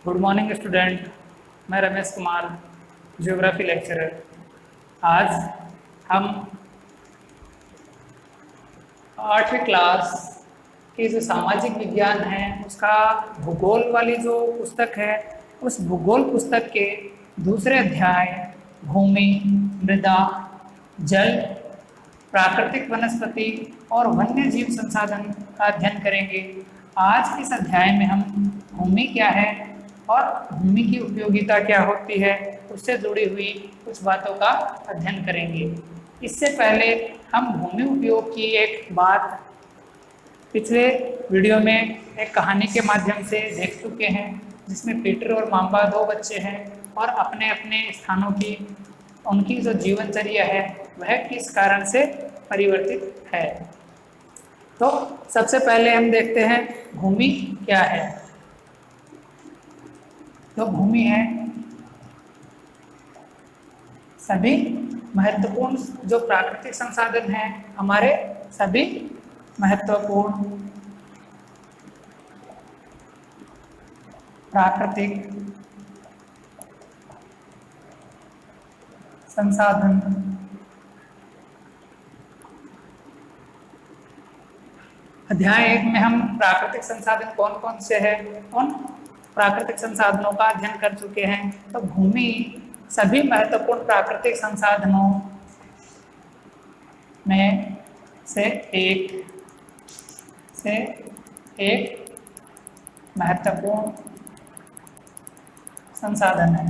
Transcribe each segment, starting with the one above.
Good morning student. मैं Ramesh Kumar, geography lecturer. आज हम 8वीं क्लास की जो सामाजिक विज्ञान है उसका भूगोल वाली जो पुस्तक है, उस भूगोल पुस्तक के दूसरे अध्याय भूमि, मृदा, जल, प्राकृतिक वनस्पति और वन्य जीव संसाधन का अध्ययन करेंगे। आज इस अध्याय में हम भूमि क्या है और भूमि की उपयोगिता क्या होती है, उससे जुड़ी हुई कुछ बातों का अध्ययन करेंगे। इससे पहले हम भूमि उपयोग की एक बात पिछले वीडियो में एक कहानी के माध्यम से देख चुके हैं, जिसमें पीटर और माम्बा दो बच्चे हैं और अपने अपने स्थानों की उनकी जो जीवनचर्या है वह किस कारण से परिवर्तित है। तो सबसे पहले हम देखते हैं भूमि क्या है। तो भूमि है सभी महत्वपूर्ण जो प्राकृतिक संसाधन हैं, हमारे सभी महत्वपूर्ण प्राकृतिक संसाधन अध्याय 1 में हम प्राकृतिक संसाधन कौन कौन से हैं उन प्राकृतिक संसाधनों का अध्ययन कर चुके हैं। तो भूमि सभी महत्वपूर्ण प्राकृतिक संसाधनों में से एक महत्वपूर्ण संसाधन है।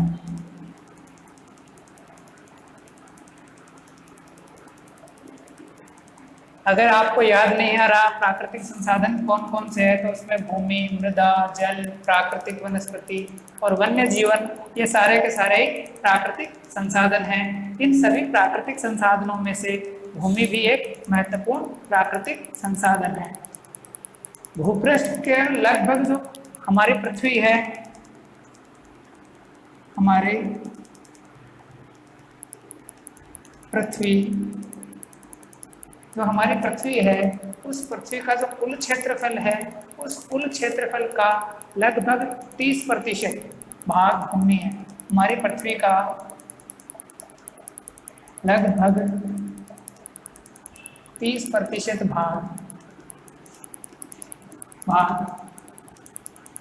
अगर आपको याद नहीं आ रहा प्राकृतिक संसाधन कौन कौन से हैं, तो उसमें भूमि, मृदा, जल, प्राकृतिक वनस्पति और वन्य जीवन, ये सारे के सारे प्राकृतिक संसाधन हैं। इन सभी प्राकृतिक संसाधनों में से भूमि भी एक महत्वपूर्ण प्राकृतिक संसाधन है। भूपृष्ठ के लगभग जो हमारी पृथ्वी है, हमारी पृथ्वी जो हमारी पृथ्वी है, उस पृथ्वी का जो कुल क्षेत्रफल है, उस कुल क्षेत्रफल का लगभग 30% भाग भूमि है। हमारी पृथ्वी का लगभग 30% भाग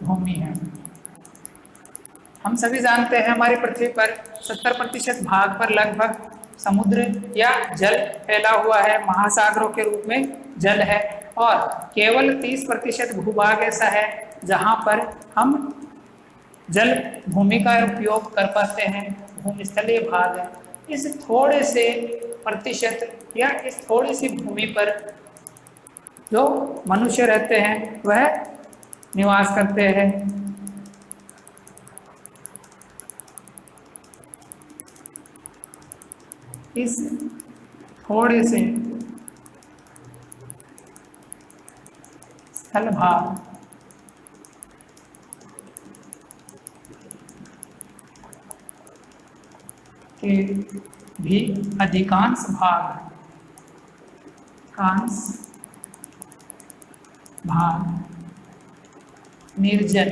भूमि है। हम सभी जानते हैं हमारी पृथ्वी पर 70% भाग पर लगभग समुद्र या जल फैला हुआ है, महासागरों के रूप में जल है, और केवल 30% भूभाग ऐसा है जहां पर हम जल भूमि का उपयोग कर पाते हैं, भूमिस्थलीय भाग है। इस थोड़े से प्रतिशत या इस थोड़ी सी भूमि पर जो मनुष्य रहते हैं वह निवास करते हैं। इस थोड़े से स्थल भाग के भी अधिकांश भाग निर्जन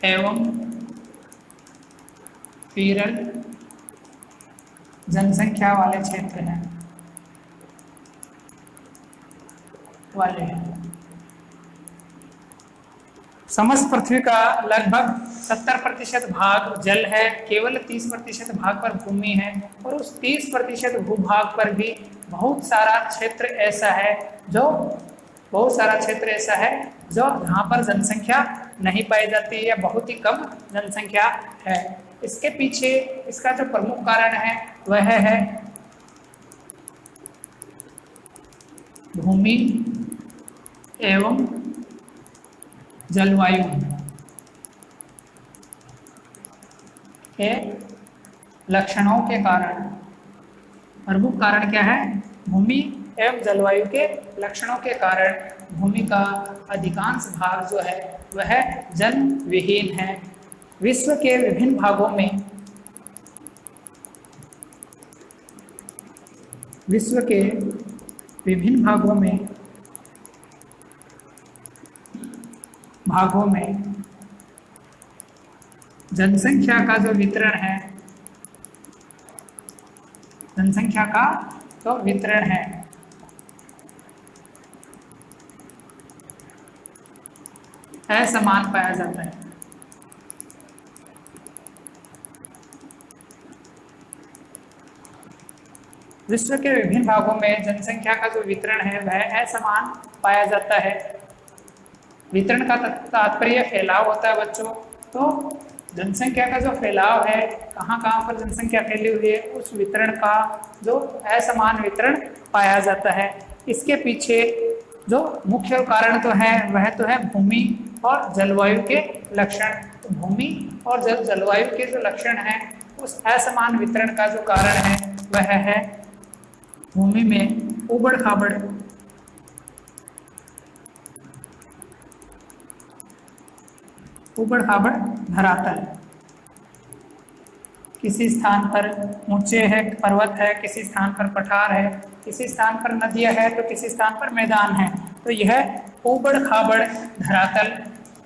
एवं विरल जनसंख्या वाले क्षेत्र हैं समस्त पृथ्वी का लगभग 70% भाग जल है, केवल 30% भाग पर भूमि है, और उस 30% भूभाग पर भी बहुत सारा क्षेत्र ऐसा है जहाँ पर जनसंख्या नहीं पाई जाती या बहुत ही कम जनसंख्या है। इसके पीछे इसका जो प्रमुख कारण है वह है भूमि एवं जलवायु के लक्षणों के कारण। प्रमुख कारण क्या है? भूमि एवं जलवायु के लक्षणों के कारण भूमि का अधिकांश भाग जो है वह जल विहीन है। विश्व के विभिन्न भागों में भागों में जनसंख्या का जो वितरण है, जनसंख्या का जो वितरण है असमान पाया जाता है। विश्व के विभिन्न भागों में जनसंख्या का जो वितरण है वह असमान पाया जाता है। वितरण का तात्पर्य फैलाव होता है बच्चों। तो जनसंख्या का जो फैलाव है, कहाँ कहाँ पर जनसंख्या फैली हुई है, उस वितरण का जो असमान वितरण पाया जाता है। इसके पीछे जो मुख्य कारण तो है वह तो है भूमि और जलवायु के लक्षण। तो भूमि और जलवायु के जो लक्षण हैं, उस असमान वितरण का जो कारण है वह है भूमि में उबड़ खाबड़ धरातल। किसी स्थान पर ऊंचे है, पर्वत है, किसी स्थान पर पठार है, किसी स्थान पर नदियां है, तो किसी स्थान पर मैदान है। तो यह उबड़ खाबड़ धरातल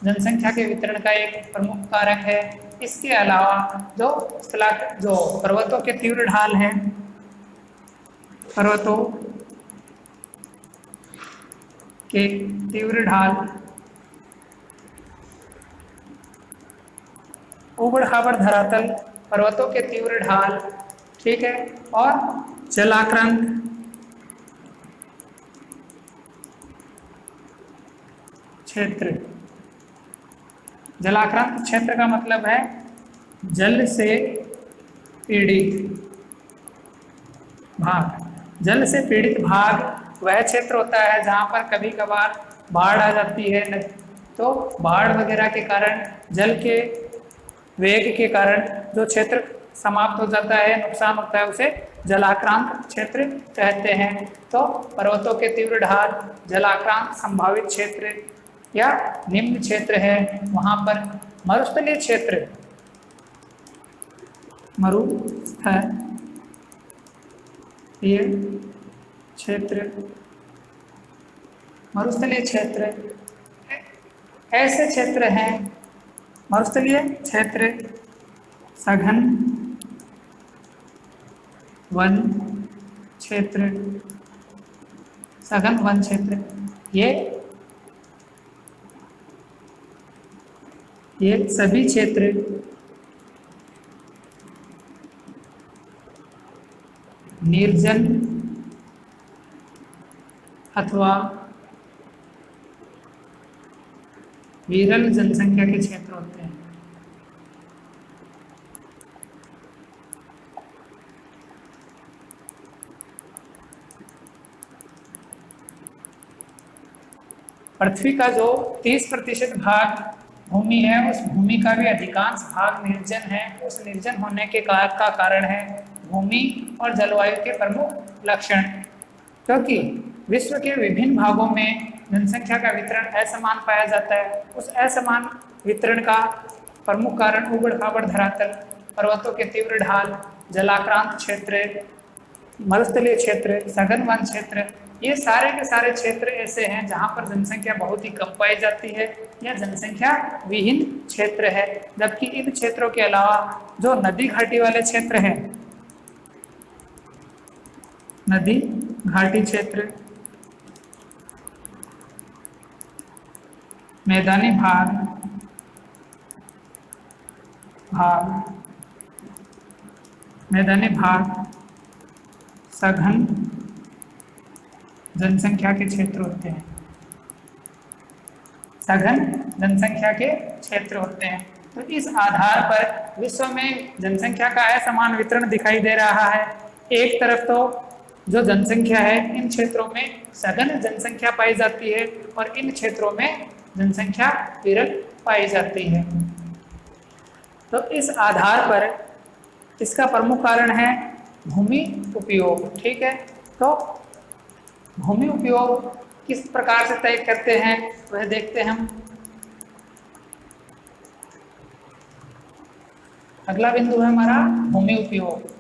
जनसंख्या के वितरण का एक प्रमुख कारक है। इसके अलावा जो पर्वतों के तीव्र ढाल है, पर्वतों के तीव्र ढाल, उबड़ खाबड़ धरातल, पर्वतों के तीव्र ढाल, ठीक है, और जलाक्रांत क्षेत्र। जलाक्रांत क्षेत्र का मतलब है जल से पीड़ित भाग। जल से पीड़ित भाग वह क्षेत्र होता है जहां पर कभी कभार बाढ़ आ जाती है। तो बाढ़ वगैरह के कारण, जल के वेग के कारण जो क्षेत्र समाप्त हो जाता है, नुकसान होता है, उसे जलाक्रांत क्षेत्र कहते हैं। तो पर्वतों के तीव्र ढाल जलाक्रांत संभावित क्षेत्र या निम्न क्षेत्र है। वहां पर मरुस्थलीय क्षेत्र, मरुस्थलीय क्षेत्र ऐसे क्षेत्र हैं। मरुस्थलीय क्षेत्र सघन वन क्षेत्र, सघन वन क्षेत्र, ये सभी क्षेत्र निर्जन अथवा विरल जनसंख्या के क्षेत्र होते हैं। पृथ्वी का जो 30% भाग भूमि है, उस भूमि का भी अधिकांश भाग निर्जन है। उस निर्जन होने के का कारण है भूमि और जलवायु के प्रमुख लक्षण। क्योंकि विश्व के विभिन्न भागों में जनसंख्या का वितरण असमान पाया जाता है। उस असमान वितरण का प्रमुख कारण उबड़ खाबड़ धरातल, पर्वतों के तीव्र ढाल, जलाक्रांत क्षेत्र, मरुस्थलीय क्षेत्र, सघन वन क्षेत्र, ये सारे के सारे क्षेत्र ऐसे हैं जहां पर जनसंख्या बहुत ही कम पाई जाती है या जनसंख्या विहीन क्षेत्र है। जबकि इन क्षेत्रों के अलावा जो नदी घाटी वाले क्षेत्र हैं, नदी घाटी क्षेत्र, मैदानी मैदानी भाग सघन जनसंख्या के क्षेत्र होते हैं। सघन जनसंख्या के क्षेत्र होते हैं। तो इस आधार पर विश्व में जनसंख्या का असमान वितरण दिखाई दे रहा है। एक तरफ तो जो जनसंख्या है, इन क्षेत्रों में सघन जनसंख्या पाई जाती है और इन क्षेत्रों में जनसंख्या विरल पाई जाती है। तो इस आधार पर इसका प्रमुख कारण है भूमि उपयोग। ठीक है, तो भूमि उपयोग किस प्रकार से तय करते हैं वह देखते हैं हम। अगला बिंदु है हमारा भूमि उपयोग।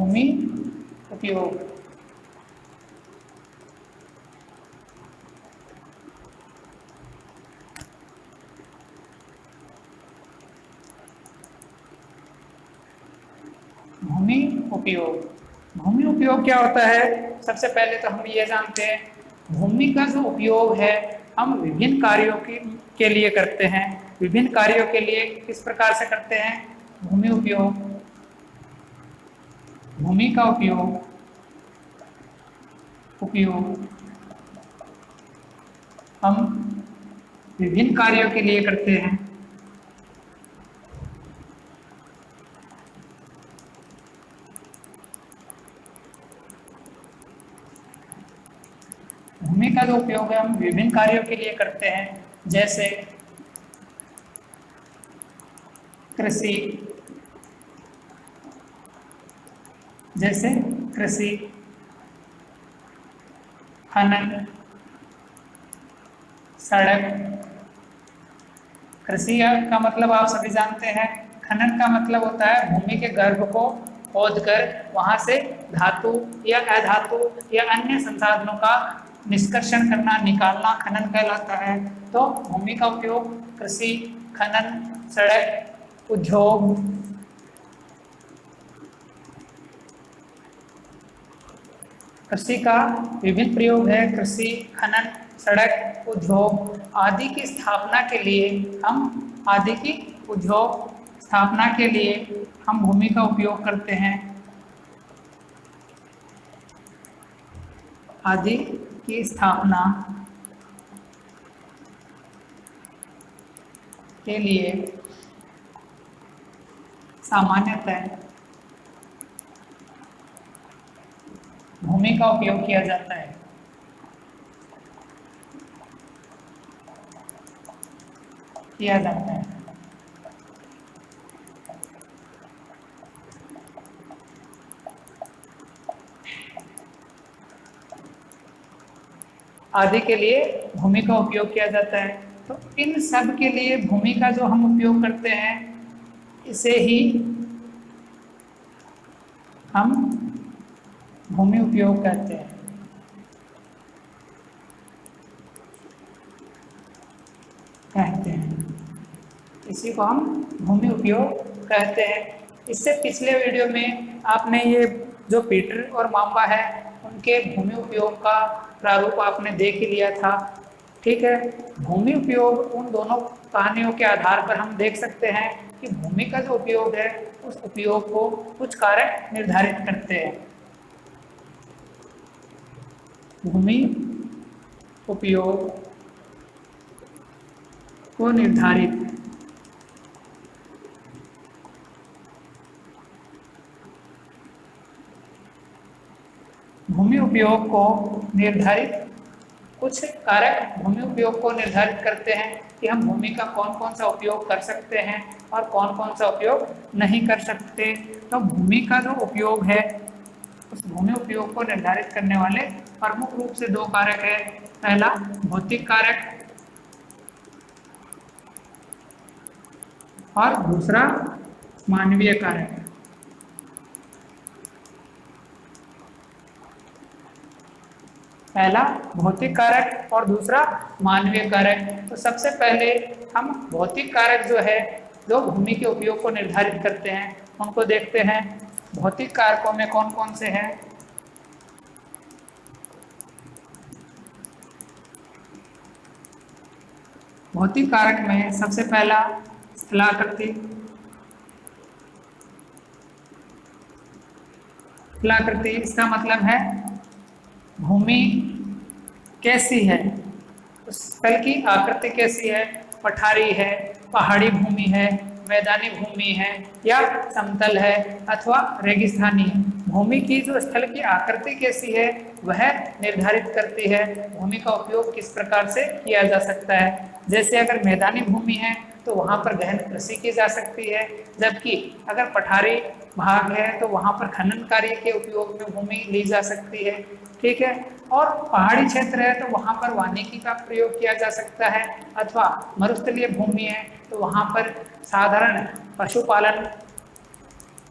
भूमि उपयोग। भूमि उपयोग, भूमि उपयोग क्या होता है? सबसे पहले तो हम ये जानते हैं भूमि का जो उपयोग है हम विभिन्न कार्यों के लिए करते हैं। विभिन्न कार्यों के लिए किस प्रकार से करते हैं? भूमि उपयोग, भूमि का उपयोग हम विभिन्न कार्यों के लिए करते हैं। भूमि का जो उपयोग है हम विभिन्न कार्यों के लिए करते हैं, जैसे कृषि, खनन, सड़क। कृषि का मतलब आप सभी जानते हैं, खनन का मतलब होता है भूमि के गर्भ को खोदकर वहां से धातु या अधातु या अन्य संसाधनों का निष्कर्षण करना, निकालना खनन कहलाता है। तो भूमि का उपयोग कृषि, खनन, सड़क, उद्योग, कृषि का विभिन्न प्रयोग है। कृषि, खनन, सड़क, उद्योग आदि की स्थापना के लिए हम भूमि का उपयोग करते हैं। आदि की स्थापना के लिए सामान्यतः भूमि का उपयोग किया जाता है। आदि के लिए भूमि का उपयोग किया जाता है। तो इन सब के लिए भूमि का जो हम उपयोग करते हैं इसे ही हम भूमि उपयोग कहते हैं। इसी को हम भूमि उपयोग कहते हैं। इससे पिछले वीडियो में आपने ये जो पीटर और मांबा है उनके भूमि उपयोग का प्रारूप आपने देख ही लिया था। ठीक है, भूमि उपयोग उन दोनों कहानियों के आधार पर हम देख सकते हैं कि भूमि का जो उपयोग है उस उपयोग को कुछ कारक निर्धारित करते हैं। भूमि उपयोग को निर्धारित कुछ कारक भूमि उपयोग को निर्धारित करते हैं कि हम भूमि का कौन कौन सा उपयोग कर सकते हैं और कौन कौन सा उपयोग नहीं कर सकते। तो भूमि का जो उपयोग है उस भूमि उपयोग को निर्धारित करने वाले प्रमुख रूप से दो कारक है। पहला भौतिक कारक और दूसरा मानवीय कारक। पहला भौतिक कारक और दूसरा मानवीय कारक। तो सबसे पहले हम भौतिक कारक जो है जो भूमि के उपयोग को निर्धारित करते हैं उनको देखते हैं। भौतिक कारकों में कौन कौन से हैं? भौतिक कारक में सबसे पहला स्थलाकृति। स्थलाकृति इसका मतलब है भूमि कैसी है, उस स्थल की आकृति कैसी है, पठारी है, पहाड़ी भूमि है, मैदानी भूमि है या समतल है अथवा रेगिस्तानी है। भूमि की जो स्थल की आकृति कैसी है वह निर्धारित करती है भूमि का उपयोग किस प्रकार से किया जा सकता है। जैसे अगर मैदानी भूमि है तो वहाँ पर गहन कृषि की जा सकती है, जबकि अगर पठारी भाग है तो वहाँ पर खनन कार्य के उपयोग में भूमि ली जा सकती है। ठीक है, और पहाड़ी क्षेत्र है तो वहाँ पर वानिकी का प्रयोग किया जा सकता है, अथवा मरुस्थलीय भूमि है तो वहाँ पर साधारण पशुपालन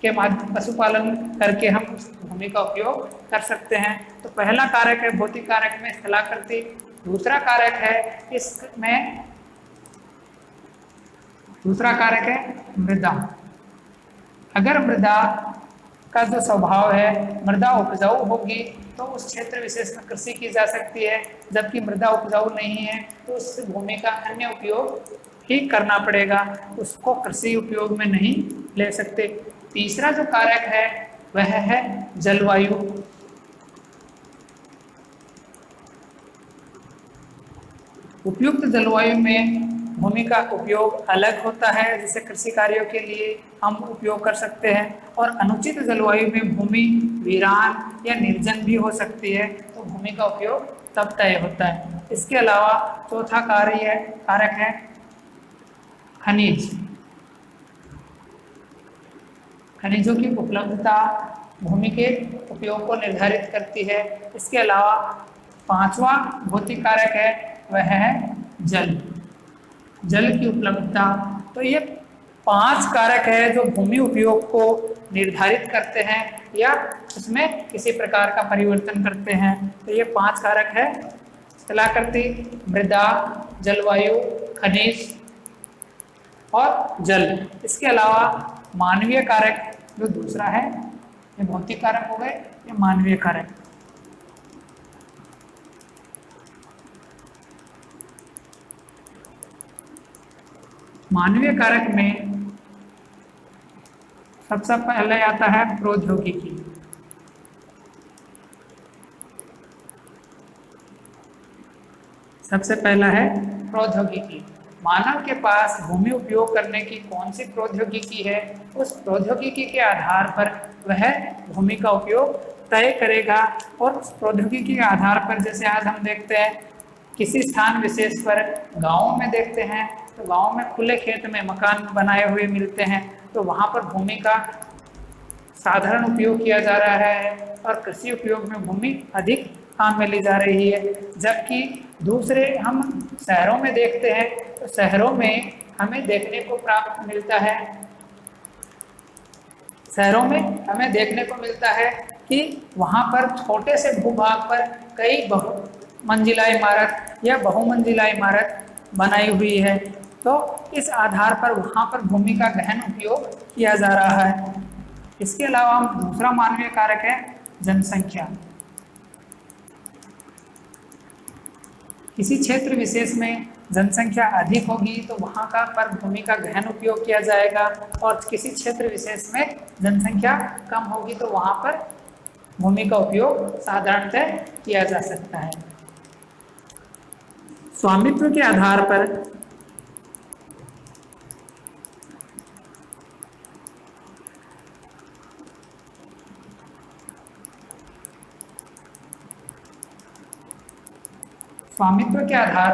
के माध्यम पशुपालन करके हम उस भूमि का उपयोग कर सकते हैं। तो पहला कारक है भौतिक कारक में स्थलाकृति। दूसरा कारक है मृदा। अगर मृदा का जो स्वभाव है, मृदा उपजाऊ होगी तो उस क्षेत्र विशेष में कृषि की जा सकती है, जबकि मृदा उपजाऊ नहीं है तो उस भूमि का अन्य उपयोग ही करना पड़ेगा, उसको कृषि उपयोग में नहीं ले सकते। तीसरा जो कारक है वह है जलवायु। उपयुक्त जलवायु में भूमि का उपयोग अलग होता है, जिसे कृषि कार्यों के लिए हम उपयोग कर सकते हैं, और अनुचित जलवायु में भूमि वीरान या निर्जन भी हो सकती है, तो भूमि का उपयोग तब तय होता है। इसके अलावा चौथा कारक है खनिज। खनिजों की उपलब्धता भूमि के उपयोग को निर्धारित करती है। इसके अलावा पांचवा भौतिक कारक है वह है जल की उपलब्धता। तो ये 5 कारक है जो भूमि उपयोग को निर्धारित करते हैं या उसमें किसी प्रकार का परिवर्तन करते हैं। तो ये 5 कारक है स्थलाकृति, मृदा, जलवायु, खनिज और जल। इसके अलावा मानवीय कारक जो दूसरा है, ये भौतिक कारक हो गए, ये मानवीय कारक। मानवीय कारक में सबसे पहले आता है प्रौद्योगिकी। सबसे पहला है प्रौद्योगिकी। मानव के पास भूमि उपयोग करने की कौन सी प्रौद्योगिकी है, उस प्रौद्योगिकी के आधार पर वह भूमि का उपयोग तय करेगा। और उस प्रौद्योगिकी के आधार पर जैसे आज हम देखते हैं किसी स्थान विशेष पर गाँवों में देखते हैं तो गाँव में खुले खेत में मकान बनाए हुए मिलते हैं, तो वहाँ पर भूमि का साधारण उपयोग किया जा रहा है और कृषि उपयोग में भूमि अधिक काम में ली जा रही है। जबकि दूसरे हम शहरों में देखते हैं तो शहरों में हमें देखने को मिलता है कि वहाँ पर छोटे से भूभाग पर कई बहुमंजिला इमारत या बहुमंजिला इमारत बनाई हुई है। तो इस आधार पर वहाँ पर भूमि का गहन उपयोग किया जा रहा है। इसके अलावा दूसरा मानवीय कारक है जनसंख्या। किसी क्षेत्र विशेष में जनसंख्या अधिक होगी तो वहाँ का पर भूमि का गहन उपयोग किया जाएगा, और किसी क्षेत्र विशेष में जनसंख्या कम होगी तो वहाँ पर भूमि का उपयोग साधारणतः किया जा सकता है। स्वामित्व के आधार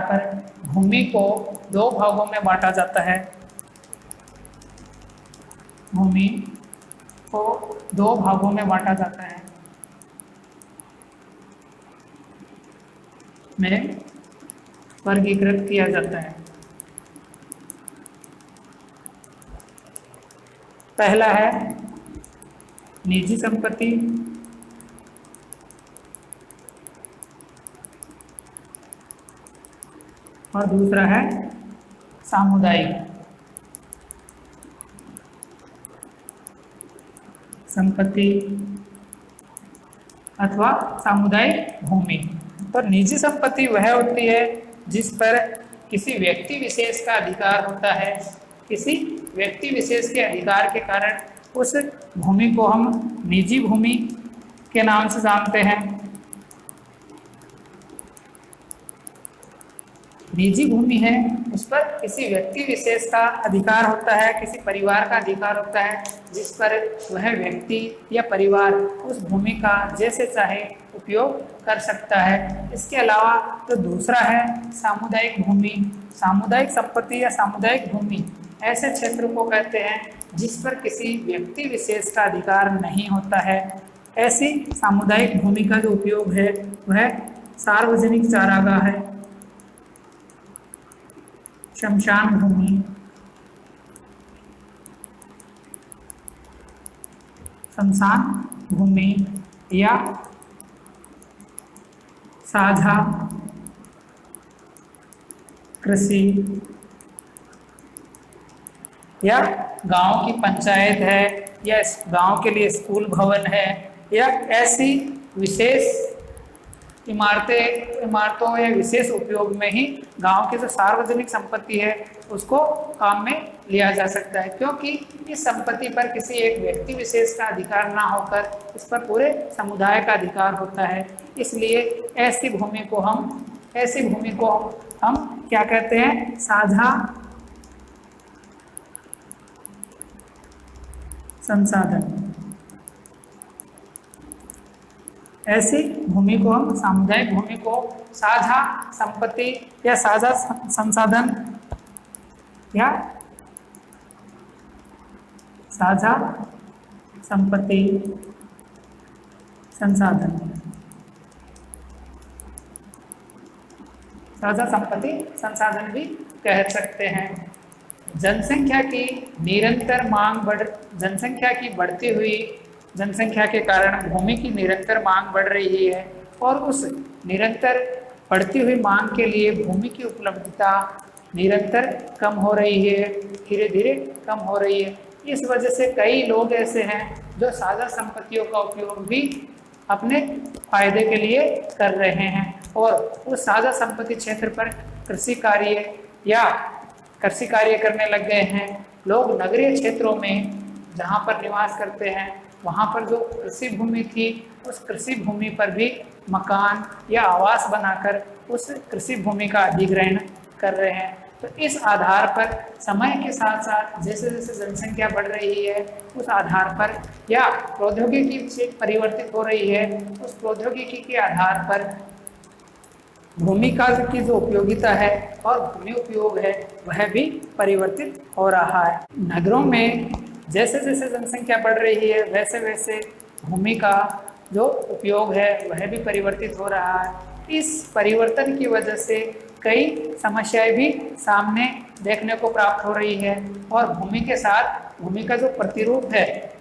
पर भूमि को 2 भागों में बांटा जाता है। भूमि को 2 भागों में बांटा जाता है में वर्गीकृत किया जाता है। पहला है निजी संपत्ति, और दूसरा है सामुदायिक संपत्ति अथवा सामुदायिक भूमि। तो निजी संपत्ति वह होती है जिस पर किसी व्यक्ति विशेष का अधिकार होता है। किसी व्यक्ति विशेष के अधिकार के कारण उस भूमि को हम निजी भूमि के नाम से जानते हैं। निजी भूमि है उस पर किसी व्यक्ति विशेष का अधिकार होता है, किसी परिवार का अधिकार होता है, जिस पर वह व्यक्ति या परिवार उस भूमि का जैसे चाहे उपयोग कर सकता है। इसके अलावा तो दूसरा है सामुदायिक भूमि। सामुदायिक संपत्ति या सामुदायिक भूमि ऐसे क्षेत्र को कहते हैं जिस पर किसी व्यक्ति विशेष का अधिकार नहीं होता है। ऐसी सामुदायिक भूमि का जो उपयोग है वह सार्वजनिक चारागाह है, शमशान भूमि, शमशान भूमि या साझा कृषि या गांव की पंचायत है या गांव के लिए स्कूल भवन है या ऐसी विशेष इमारतों या विशेष उपयोग में ही गांव की जो सार्वजनिक संपत्ति है उसको काम में लिया जा सकता है, क्योंकि इस संपत्ति पर किसी एक व्यक्ति विशेष का अधिकार ना होकर इस पर पूरे समुदाय का अधिकार होता है। इसलिए ऐसी भूमि को हम क्या कहते हैं? साझा संसाधन। ऐसी भूमि को हम सामुदायिक भूमि को साझा संपत्ति या साझा संसाधन या साझा संपत्ति संसाधन भी कह सकते हैं। जनसंख्या की बढ़ती हुई जनसंख्या के कारण भूमि की निरंतर मांग बढ़ रही है और उस निरंतर बढ़ती हुई मांग के लिए भूमि की उपलब्धता निरंतर कम हो रही है, धीरे धीरे कम हो रही है। इस वजह से कई लोग ऐसे हैं जो साझा संपत्तियों का उपयोग भी अपने फायदे के लिए कर रहे हैं और उस साझा संपत्ति क्षेत्र पर कृषि कार्य करने लग गए हैं। लोग नगरीय क्षेत्रों में जहाँ पर निवास करते हैं वहाँ पर जो कृषि भूमि थी उस कृषि भूमि पर भी मकान या आवास बनाकर उस कृषि भूमि का अधिग्रहण कर रहे हैं। तो इस आधार पर समय के साथ साथ जैसे जैसे जनसंख्या बढ़ रही है उस आधार पर या प्रौद्योगिकी परिवर्तित हो रही है, उस प्रौद्योगिकी के आधार पर भूमि की जो उपयोगिता है और भूमि उपयोग है वह भी परिवर्तित हो रहा है। नगरों में जैसे जैसे जनसंख्या बढ़ रही है वैसे वैसे भूमि का जो उपयोग है वह भी परिवर्तित हो रहा है। इस परिवर्तन की वजह से कई समस्याएं भी सामने देखने को प्राप्त हो रही है और भूमि के साथ भूमि का जो प्रतिरूप है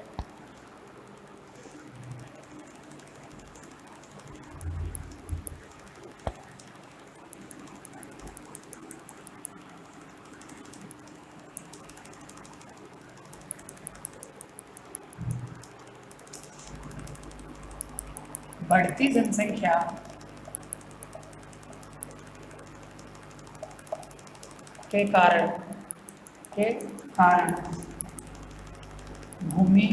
बढ़ती जनसंख्या के कारण भूमि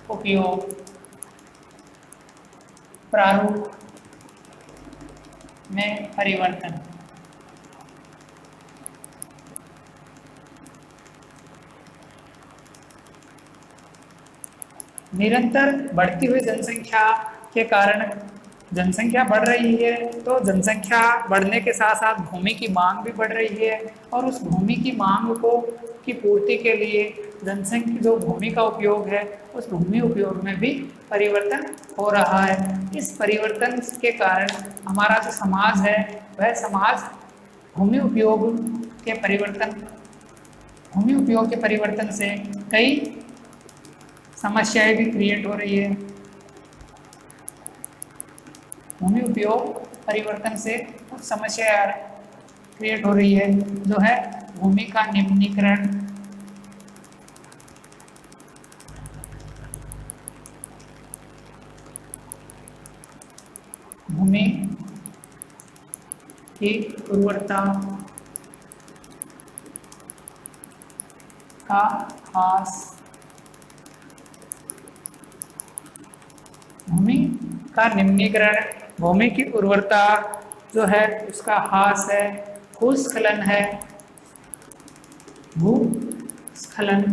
उपयोग प्रारूप में परिवर्तन। निरंतर बढ़ती हुई जनसंख्या के कारण जनसंख्या बढ़ रही है तो जनसंख्या बढ़ने के साथ साथ भूमि की मांग भी बढ़ रही है और उस भूमि की मांग की पूर्ति के लिए जनसंख्या जो भूमि का उपयोग है उस भूमि उपयोग में भी परिवर्तन हो रहा है। इस परिवर्तन के कारण हमारा जो समाज है वह समाज भूमि उपयोग के परिवर्तन से कई समस्याएं भी क्रिएट हो रही है। भूमि उपयोग परिवर्तन से कुछ समस्या क्रिएट हो रही है जो है भूमि का निम्नीकरण, भूमि की उर्वरता का ह्रास, भूमि का निम्नीकरण, भूमि की उर्वरता जो है उसका ह्रास है, भूस्खलन है, भूस्खलन,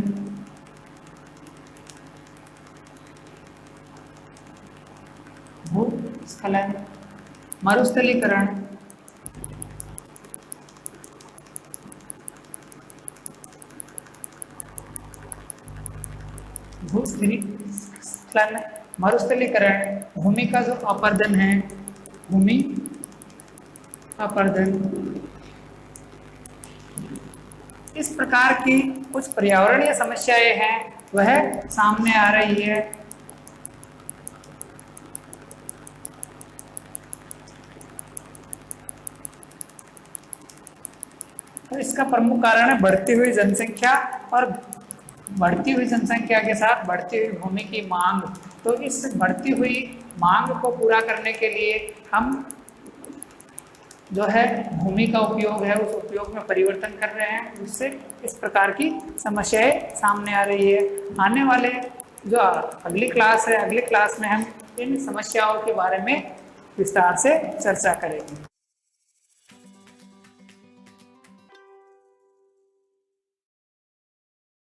मरुस्थलीकरण, भूस्खलन, मरुस्थलीकरण, भूमि का जो अपरदन है, भूमि अपरदन, इस प्रकार की कुछ पर्यावरणीय समस्याएं हैं वह सामने आ रही है। तो इसका प्रमुख कारण है बढ़ती हुई जनसंख्या, और बढ़ती हुई जनसंख्या के साथ बढ़ती हुई भूमि की मांग। तो इस बढ़ती हुई मांग को पूरा करने के लिए हम जो है भूमि का उपयोग है उस उपयोग में परिवर्तन कर रहे हैं, जिससे इस प्रकार की समस्याएं सामने आ रही है। आने वाले जो अगली क्लास है, अगली क्लास में हम इन समस्याओं के बारे में विस्तार से चर्चा करेंगे।